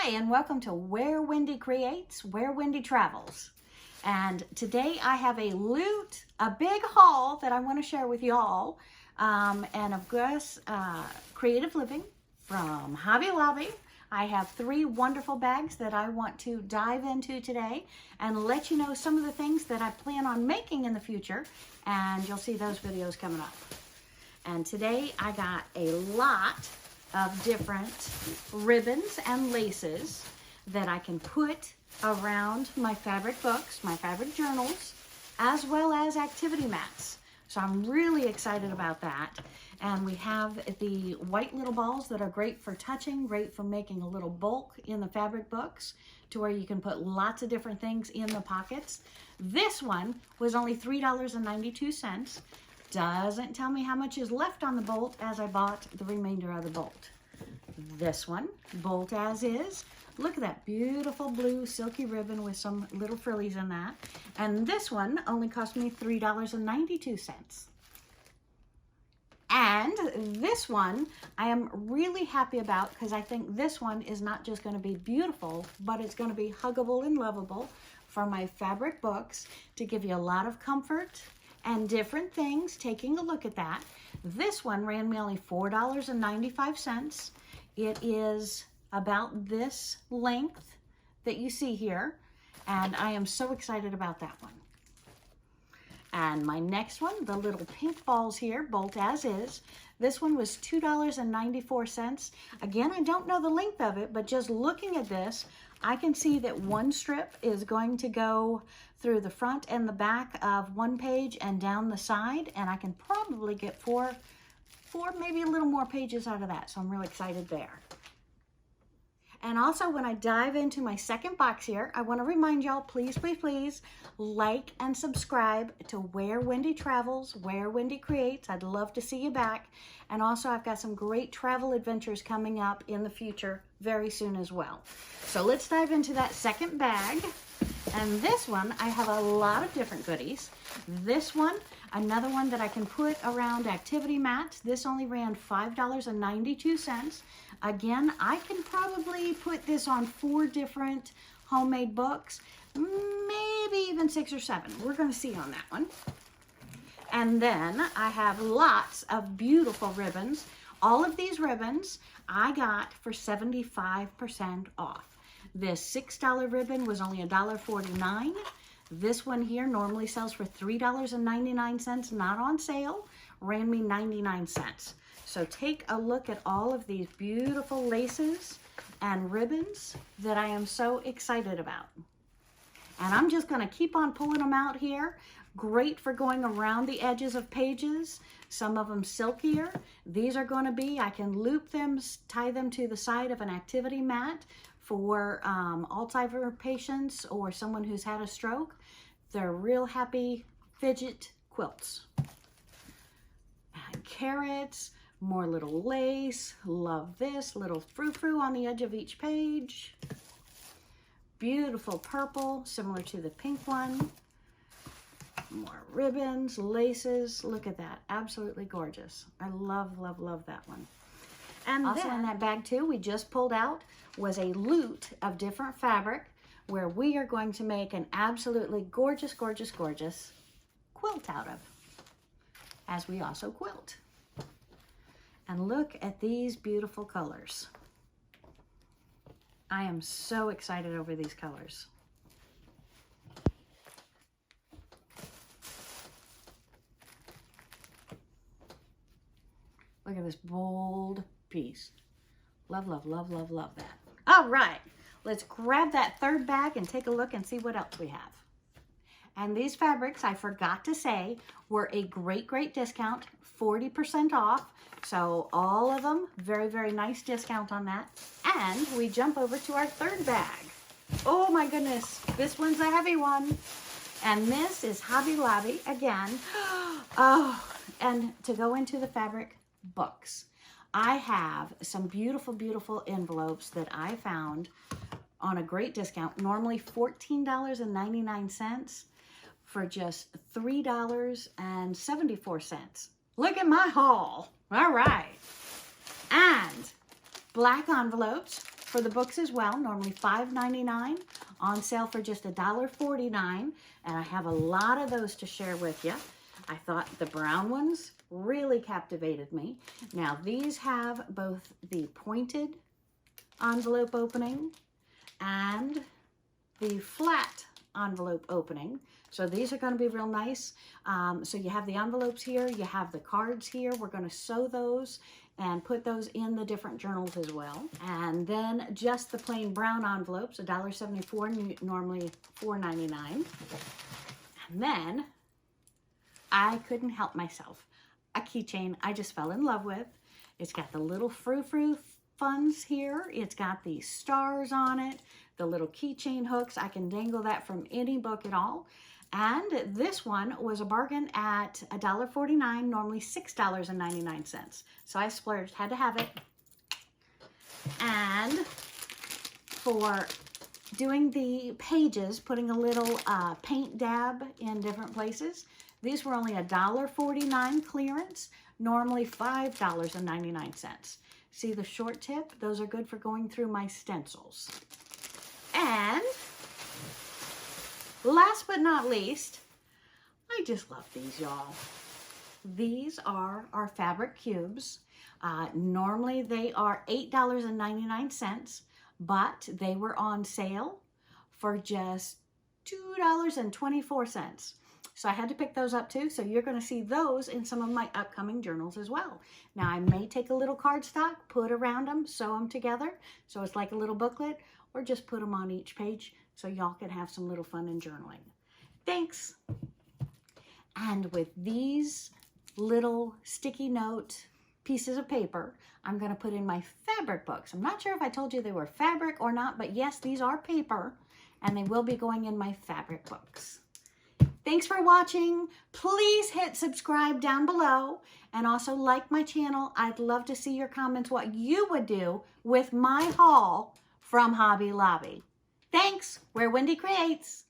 Hi, and welcome to Where Wendy Creates, Where Wendy Travels. And today I have a big haul that I want to share with y'all. And of course, Creative Living from Hobby Lobby. I have 3 wonderful bags that I want to dive into today and let you know some of the things that I plan on making in the future. And you'll see those videos coming up. And today I got a lot of different ribbons and laces that I can put around my fabric books, my fabric journals, as well as activity mats. So I'm really excited about that. And we have the white little balls that are great for touching, great for making a little bulk in the fabric books to where you can put lots of different things in the pockets. This one was only $3.92. Doesn't tell me how much is left on the bolt as I bought the remainder of the bolt. This one, bolt as is. Look at that beautiful blue silky ribbon with some little frillies in that. And this one only cost me $3.92. And this one I am really happy about because I think this one is not just going to be beautiful, but it's going to be huggable and lovable for my fabric books to give you a lot of comfort and different things. Taking a look at that. This one ran me only $4.95. It is about this length that you see here, and I am so excited about that one. And my next one, the little pink balls here, bolt as is. This one was $2.94. Again, I don't know the length of it, but just looking at this, I can see that one strip is going to go through the front and the back of one page and down the side, and I can probably get four, maybe a little more pages out of that, so I'm really excited there. And also, when I dive into my second box here, I want to remind y'all, please, please, please, like and subscribe to Where Wendy Travels, Where Wendy Creates. I'd love to see you back. And also, I've got some great travel adventures coming up in the future very soon as well. So let's dive into that second bag. And this one, I have a lot of different goodies. This one, another one that I can put around activity mats. This only ran $5.92. Again, I can probably put this on 4 different homemade books, maybe even 6 or 7. We're going to see on that one. And then I have lots of beautiful ribbons. All of these ribbons I got for 75% off. This $6 ribbon was only $1.49. This one here normally sells for $3.99, not on sale, ran me 99 cents. So take a look at all of these beautiful laces and ribbons that I am so excited about. And I'm just going to keep on pulling them out here. Great for going around the edges of pages. Some of them silkier. These are going to be, I can loop them, tie them to the side of an activity mat for Alzheimer's patients or someone who's had a stroke. They're real happy fidget quilts. And carrots, more little lace. Love this little frou-frou on the edge of each page. Beautiful purple, similar to the pink one. More ribbons, laces. Look at that. Absolutely gorgeous. I love, love, love that one. And also in that bag too, we just pulled out was a loot of different fabric where we are going to make an absolutely gorgeous, gorgeous, gorgeous quilt out of, as we also quilt. And look at these beautiful colors. I am so excited over these colors. Look at this bold piece. Love, love, love, love, love that. All right, let's grab that third bag and take a look and see what else we have. And these fabrics, I forgot to say, were a great, great discount, 40% off. So all of them, very, very nice discount on that. And we jump over to our third bag. Oh my goodness, this one's a heavy one. And this is Hobby Lobby again. Oh, and to go into the fabric books. I have some beautiful, beautiful envelopes that I found on a great discount. Normally $14.99 for just $3.74. Look at my haul. All right. And black envelopes for the books as well, normally $5.99, on sale for just $1.49, and I have a lot of those to share with you. I thought the brown ones really captivated me. Now these have both the pointed envelope opening and the flat envelope opening. So these are going to be real nice. So you have the envelopes here, you have the cards here. We're going to sew those and put those in the different journals as well. And then just the plain brown envelopes, $1.74, normally $4.99. And then I couldn't help myself. A keychain I just fell in love with. It's got the little frou-frou funds here. It's got the stars on it, the little keychain hooks. I can dangle that from any book at all. And this one was a bargain at $1.49, normally $6.99. So I splurged, had to have it. And for doing the pages, putting a little paint dab in different places, these were only $1.49 clearance, normally $5.99. See the short tip? Those are good for going through my stencils. And last but not least, I just love these, y'all. These are our fabric cubes. Normally they are $8.99, but they were on sale for just $2.24. So I had to pick those up too. So you're going to see those in some of my upcoming journals as well. Now I may take a little cardstock, put around them, sew them together, so it's like a little booklet, or just put them on each page so y'all can have some little fun in journaling. Thanks. And with these little sticky note pieces of paper, I'm going to put in my fabric books. I'm not sure if I told you they were fabric or not, but yes, these are paper, and they will be going in my fabric books. Thanks for watching. Please hit subscribe down below and also like my channel. I'd love to see your comments what you would do with my haul from Hobby Lobby. Thanks. Where Wendy Creates.